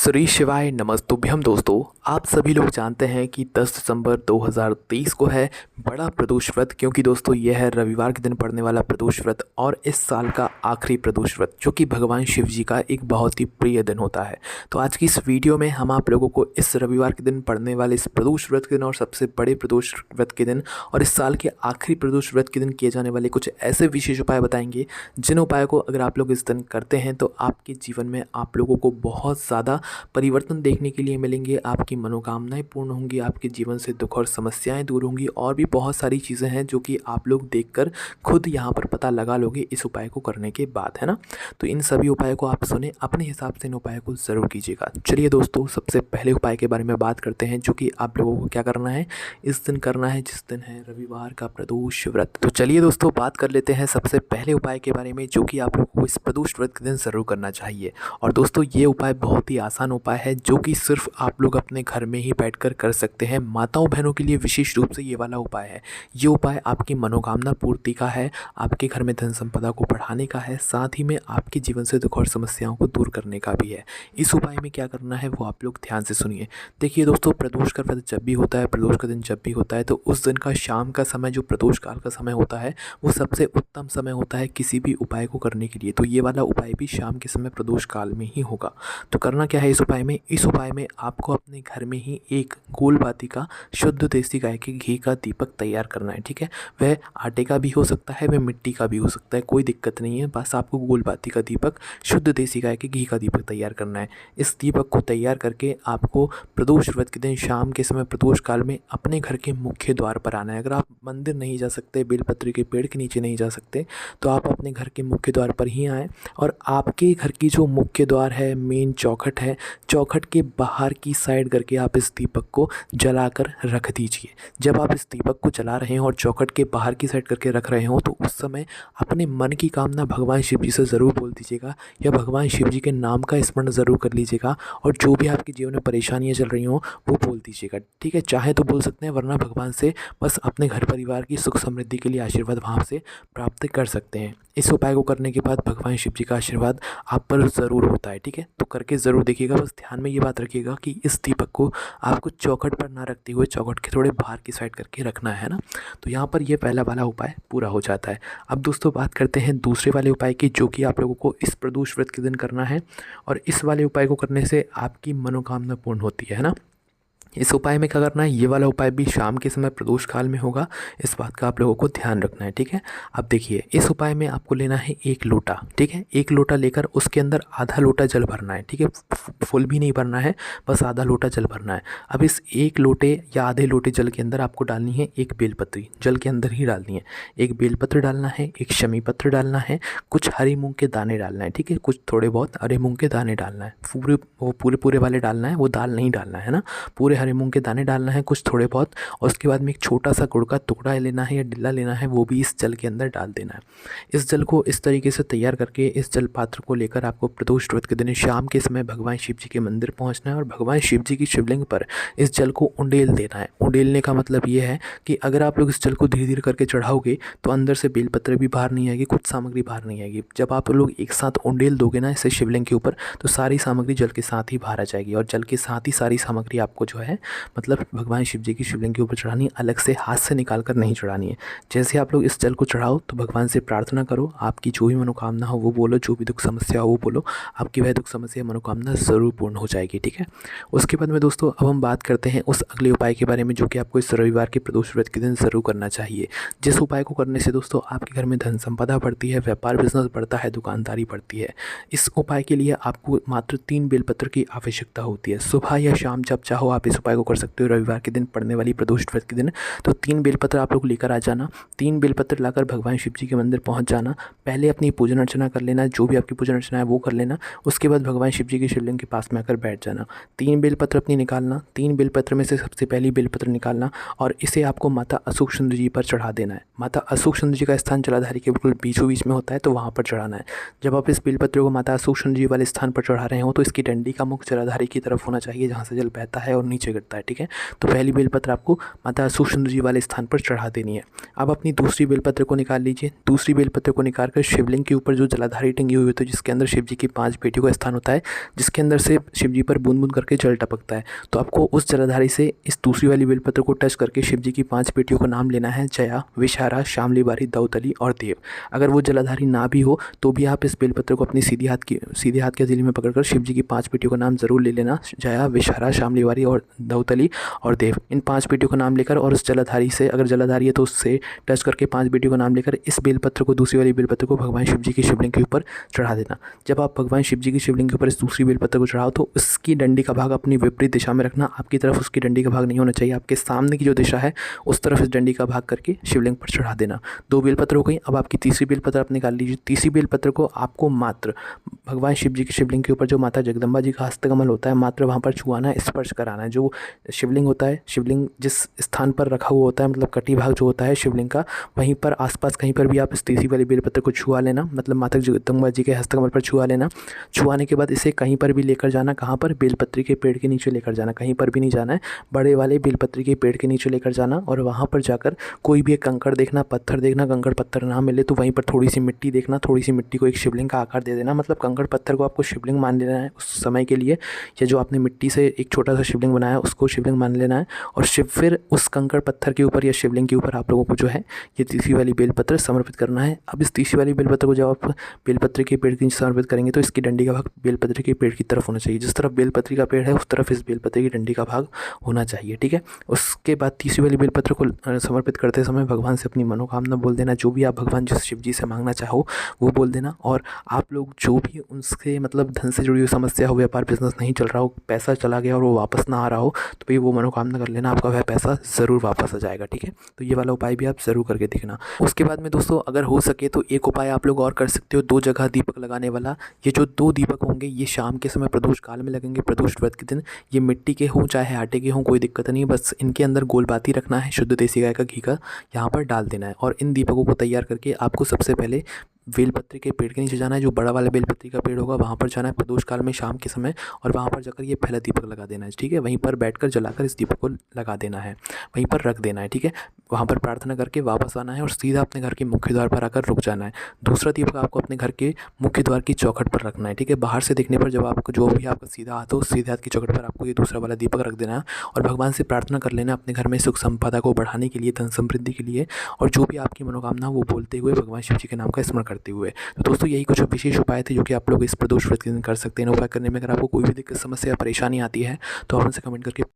श्री शिवाय नमस्तुभ्यम दोस्तों। आप सभी लोग जानते हैं कि 10 दिसंबर 2023 को है बड़ा प्रदोष व्रत, क्योंकि दोस्तों यह है रविवार के दिन पड़ने वाला प्रदोष व्रत और इस साल का आखिरी प्रदोष व्रत, जो कि भगवान शिव जी का एक बहुत ही प्रिय दिन होता है। तो आज की इस वीडियो में हम आप लोगों को इस रविवार के दिन पड़ने वाले इस प्रदोष व्रत के दिन और सबसे बड़े प्रदोष व्रत के दिन और इस साल के आखिरी प्रदोष व्रत के दिन किए जाने वाले कुछ ऐसे विशेष उपाय बताएंगे, जिन उपायों को अगर आप लोग इस दिन करते हैं तो आपके जीवन में आप लोगों को बहुत ज़्यादा परिवर्तन देखने के लिए मिलेंगे। आपकी मनोकामनाएं पूर्ण होंगी, आपके जीवन से दुख और समस्याएं दूर होंगी और भी बहुत सारी चीज़ें हैं जो कि आप लोग देखकर खुद यहाँ पर पता लगा लोगे इस उपाय को करने के बाद, है ना। तो इन सभी उपायों को आप सुने, अपने हिसाब से इन उपायों को ज़रूर कीजिएगा। चलिए दोस्तों, सबसे पहले उपाय के बारे में बात करते हैं, जो कि आप लोगों को क्या करना है इस दिन करना है, जिस दिन है रविवार का प्रदोष व्रत। तो चलिए दोस्तों, बात कर लेते हैं सबसे पहले उपाय के बारे में, जो कि आप लोगों को इस प्रदोष व्रत के दिन ज़रूर करना चाहिए। और दोस्तों, ये उपाय बहुत ही आसान उपाय है, जो कि सिर्फ आप लोग अपने घर में ही बैठकर कर सकते हैं। माताओं बहनों के लिए विशेष रूप से ये वाला उपाय है। ये उपाय आपकी मनोकामना पूर्ति का है, आपके घर में धन संपदा को बढ़ाने का है, साथ ही में आपके जीवन से दुख और समस्याओं को दूर करने का भी है। इस उपाय में क्या करना है वो आप लोग ध्यान से सुनिए। देखिए दोस्तों, प्रदोष का व्रत जब भी होता है, प्रदोष का दिन जब भी होता है, तो उस दिन का शाम का समय, जो प्रदोष काल का समय होता है, वो सबसे उत्तम समय होता है किसी भी उपाय को करने के लिए। तो ये वाला उपाय भी शाम के समय प्रदोष काल में ही होगा। तो करना क्या है इस उपाय में? इस उपाय में आपको अपने घर में ही एक गोल बाती का शुद्ध देसी गाय के घी का दीपक तैयार करना है, ठीक है। वह आटे का भी हो सकता है, वह मिट्टी का भी हो सकता है, कोई दिक्कत नहीं है। बस आपको गोल बाती का दीपक, शुद्ध देसी गाय के घी का दीपक तैयार करना है। इस दीपक को तैयार करके आपको प्रदोष व्रत के दिन शाम के समय प्रदोष काल में अपने घर के मुख्य द्वार पर आना है। अगर आप मंदिर नहीं जा सकते, बेलपत्र के पेड़ के नीचे नहीं जा सकते, तो आप अपने घर के मुख्य द्वार पर ही आएँ और आपके घर की जो मुख्य द्वार है, मेन चौखट है, चौखट के बाहर की साइड करके आप इस दीपक को जलाकर रख दीजिए। जब आप इस दीपक को जला रहे हो और चौखट के बाहर की साइड करके रख रहे हो, तो उस समय अपने मन की कामना भगवान शिव जी से ज़रूर बोल दीजिएगा, या भगवान शिव जी के नाम का स्मरण ज़रूर कर लीजिएगा। और जो भी आपके जीवन में परेशानियाँ चल रही हों वो बोल दीजिएगा, ठीक है। चाहे तो बोल सकते हैं, वरना भगवान से बस अपने घर परिवार की सुख समृद्धि के लिए आशीर्वाद वहाँ से प्राप्त कर सकते हैं। इस उपाय को करने के बाद भगवान शिव जी का आशीर्वाद आप पर ज़रूर होता है, ठीक है। तो करके ज़रूर देखिएगा। बस ध्यान में ये बात रखिएगा कि इस दीपक को आपको चौखट पर ना रखते हुए चौखट के थोड़े बाहर की साइड करके रखना है ना। तो यहाँ पर ये पहला वाला उपाय पूरा हो जाता है। अब दोस्तों, बात करते हैं दूसरे वाले उपाय की, जो कि आप लोगों को इस प्रदोष व्रत के दिन करना है। और इस वाले उपाय को करने से आपकी मनोकामना पूर्ण होती है ना। इस उपाय में क्या करना है, ये वाला उपाय भी शाम के समय प्रदोष काल में होगा। इस बात का आप लोगों को ध्यान रखना है, ठीक है। अब देखिए, इस उपाय में आपको लेना है एक लोटा, ठीक है। एक लोटा लेकर उसके अंदर आधा लोटा जल भरना है, ठीक है। फुल भी नहीं भरना है, बस आधा लोटा जल भरना है। अब इस एक लोटे या आधे लोटे जल के अंदर आपको डालनी है एक बेलपत्री, जल के अंदर ही डालनी है। एक बेलपत्र डालना है, एक शमी पत्र डालना है, कुछ हरी मूंग के दाने डालना है, ठीक है। कुछ थोड़े बहुत हरे मूंग के दाने डालना है, पूरे वाले डालना है, वो दाल नहीं डालना है ना। पूरे हरे मूंग के दाने डालना है, कुछ थोड़े बहुत। और उसके बाद में एक छोटा सा गुड़ का टुकड़ा लेना है या डिल्ला लेना है, वो भी इस जल के अंदर डाल देना है। इस जल को इस तरीके से तैयार करके इस जल पात्र को लेकर आपको प्रदोष व्रत के दिन शाम के समय भगवान शिव जी के मंदिर पहुंचना है और भगवान शिव जी की शिवलिंग पर इस जल को उंडेल देना है। उंडेलने का मतलब ये है कि अगर आप लोग इस जल को धीरे धीरे करके चढ़ाओगे तो अंदर से बेलपत्र भी बाहर नहीं आएगी, कुछ सामग्री बाहर नहीं आएगी। जब आप लोग एक साथ उंडेल दोगे ना इसे शिवलिंग के ऊपर, तो सारी सामग्री जल के साथ ही बाहर आ जाएगी। और जल के साथ ही सारी सामग्री आपको जो है, मतलब भगवान शिव जी की शिवलिंग के ऊपर चढ़ानी है, अलग से हाथ से निकाल कर नहीं चढ़ानी है। जैसे आप लोग इस जल को चढ़ाओ तो भगवान से प्रार्थना करो, आपकी जो भी मनोकामना हो वो बोलो, जो भी दुख समस्या हो वो बोलो, आपकी वह दुख समस्या मनोकामना ज़रूर पूर्ण हो जाएगी, ठीक है। उसके बाद में दोस्तों, अब हम बात करते हैं उस अगले उपाय के बारे में, जो कि आपको इस रविवार के प्रदोष व्रत के दिन ज़रूर करना चाहिए। जिस उपाय को करने से दोस्तों आपके घर में धन संपदा बढ़ती है, व्यापार बिजनेस बढ़ता है, दुकानदारी बढ़ती है। इस उपाय के लिए आपको मात्र 3 बेलपत्र की आवश्यकता होती है। सुबह या शाम जब चाहो आप इस उपाय को कर सकते हो। रविवार के दिन पड़ने वाली प्रदोष व्रत के दिन तो 3 बेलपत्र आप लोग लेकर आ जाना। 3 बेलपत्र लाकर भगवान शिव जी के मंदिर पहुंच जाना। पहले अपनी पूजन अर्चना कर लेना, जो भी आपकी पूजन अर्चना है वो कर लेना। उसके बाद भगवान शिव जी की शिवलिंग के पास में आकर बैठ जाना। 3 बेलपत्र अपनी निकालना, 3 बेलपत्र में से सबसे पहली बेलपत्र निकालना और इसे आपको माता अशोक सुंदर जी पर चढ़ा देना है। माता अशोक सुंदर जी का स्थान जलाधारी के बिल्कुल बीचों बीच में होता है, तो वहाँ पर चढ़ाना है। जब आप इस बेलपत्र को माता अशोक सुंदर जी वाले स्थान पर चढ़ा रहे हो, तो इसकी डंडी का मुख जलाधारी की तरफ होना चाहिए, जहाँ से जल बहता है और नीचे नीचे गिरता है, ठीक है। तो पहली बेलपत्र आपको माता अशोक सुंदर जी वाले स्थान पर चढ़ा देनी है। अब अपनी दूसरी बेलपत्र को निकाल लीजिए। दूसरी बेलपत्र को निकाल कर शिवलिंग के ऊपर जो जलाधारी टंगी हुई होती है, जिसके अंदर शिव जी की 5 पेटियों का स्थान होता है, जिसके अंदर से शिव जी पर बूंद बूंद करके जल टपकता है, तो आपको उस जलाधारी से इस दूसरी वाली बेलपत्र को टच करके शिव जी की 5 पेटियों का नाम लेना है, जया, विषहारा, शामली बारी, दौतली और देव। अगर वो जलाधारी ना भी हो तो भी आप इस बेलपत्र को अपनी सीधे हाथ के हथेली में पकड़कर शिव जी की 5 पेटियों का नाम जरूर ले लेना, जया, विषहारा, शामली बारी और दौतली और देव। इन 5 पेटियों का नाम लेकर और उस जलाधारी से, अगर जलाधारी है तो उससे टच करके 5 पेटियों का नाम लेकर इस बेलपत्र को, दूसरी वाली बेलपत्र को भगवान शिव जी की शिवलिंग के ऊपर चढ़ा देना। जब आप भगवान शिव जी की शिवलिंग के ऊपर इस दूसरी बेलपत्र को चढ़ाओ तो उसकी डंडी का भाग अपनी विपरीत दिशा में रखना। आपकी तरफ उसकी डंडी का भाग नहीं होना चाहिए, आपके सामने की जो दिशा है उस तरफ इस डंडी का भाग करके शिवलिंग पर चढ़ा देना। 2 बेलपत्र हो गई। अब आपकी तीसरी बेलपत्र आप निकाल लीजिए। तीसरी बेलपत्र को आपको मात्र भगवान शिव जी की शिवलिंग के ऊपर जो माता जगदम्बा जी का हस्तकमल होता है, मात्र वहाँ पर छुआना है, स्पर्श कराना है। जो शिवलिंग होता है, शिवलिंग जिस स्थान पर रखा हुआ होता है, मतलब कटी भाग जो होता है शिवलिंग का, वहीं पर आसपास कहीं पर भी आप इस तीसरी वाली बेलपत्र को छुआ लेना, मतलब माता जगदम्बा जी के हस्तकमल पर छुआ लेना। छुआने के बाद इसे कहीं पर भी लेकर जाना, कहाँ पर, बेलपत्री के पेड़ के नीचे लेकर जाना, कहीं पर भी नहीं जाना है, बड़े वाले बेलपत्री के पेड़ के नीचे लेकर जाना। और वहाँ पर जाकर कोई भी एक कंकड़ देखना, पत्थर देखना, कंकड़ पत्थर ना मिले तो वहीं पर थोड़ी सी मिट्टी देखना, थोड़ी सी मिट्टी को एक शिवलिंग का आकार दे देना, मतलब कंकड़ पत्थर को आपको शिवलिंग मान लेना है उस समय के लिए, या जो आपने मिट्टी से एक छोटा सा शिवलिंग बनाया है उसको शिवलिंग मान लेना है। और फिर उस कंकड़ पत्थर के ऊपर या शिवलिंग के ऊपर आप लोगों को जो है ये तीसरी वाली बेलपत्र समर्पित करना है। अब इस तीसरी वाली बेलपत्र को जब आप बेलपत्र के पेड़ के नीचे समर्पित करेंगे तो इसकी डंडी का भाग बेलपत्र के पेड़ की तरफ होना चाहिए। जिस तरफ बेलपत्री का पेड़ है उस तरफ इस बेलपत्र की डंडी का भाग होना चाहिए, ठीक है। उसके बाद तीसरी वाली बेलपत्र को समर्पित करते समय भगवान से अपनी मनोकामना बोल देना, जो भी आप भगवान जिस शिव जी से मांगना चाहो वो बोल देना। और आप लोग जो भी उनसे मतलब धन से जुड़ी हुई समस्या हो, व्यापार बिजनेस नहीं चल रहा हो, पैसा चला गया और वो वापस ना आ रहा हो, तो भाई वो मनोकामना कर लेना, आपका वह पैसा ज़रूर वापस आ जाएगा, ठीक है। तो ये वाला उपाय भी आप ज़रूर करके देखना। उसके बाद में दोस्तों अगर हो सके तो एक उपाय आप लोग और कर सकते हो, 2 जगह दीपक लगाने वाला। ये जो 2 दीपक होंगे ये शाम के समय प्रदोष काल में लगेंगे, प्रदोष व्रत के दिन। ये मिट्टी के हों चाहे आटे के हों, कोई दिक्कत नहीं है, बस इनके अंदर गोल बाती रखना है, शुद्ध देसी गाय का घी का यहाँ पर डाल देना है। और इन दीपकों को तैयार करके आपको सबसे पहले बेलपत्री के पेड़ के नीचे जाना है, जो बड़ा वाला बेलपत्री का पेड़ होगा वहाँ पर जाना है प्रदोष काल में शाम के समय, और वहाँ पर जाकर ये पहला दीपक लगा देना है, ठीक है। वहीं पर बैठकर जलाकर इस दीपक को लगा देना है, वहीं पर रख देना है, ठीक है। वहाँ पर प्रार्थना करके वापस आना है और सीधा अपने घर के मुख्य द्वार पर आकर रुक जाना है। दूसरा दीपक आपको अपने घर के मुख्य द्वार की चौखट पर रखना है, ठीक है। बाहर से देखने पर जब आपको जो भी आपका सीधा हाथ हो, सीधे हाथ की चौखट पर आपको ये दूसरा वाला दीपक रख देना है और भगवान से प्रार्थना कर लेना अपने घर में सुख संपदा को बढ़ाने के लिए, धन समृद्धि के लिए, और जो भी आपकी मनोकामना वो बोलते हुए भगवान शिव जी के नाम का स्मरण करते हुए। तो दोस्तों यही कुछ विशेष उपाय थे जो कि आप लोग इस प्रदोष व्रत के दिन कर सकते हैं। उपाय करने में अगर आपको कोई भी दिक्कत, समस्या, परेशानी आती है तो आप उनसे कमेंट करके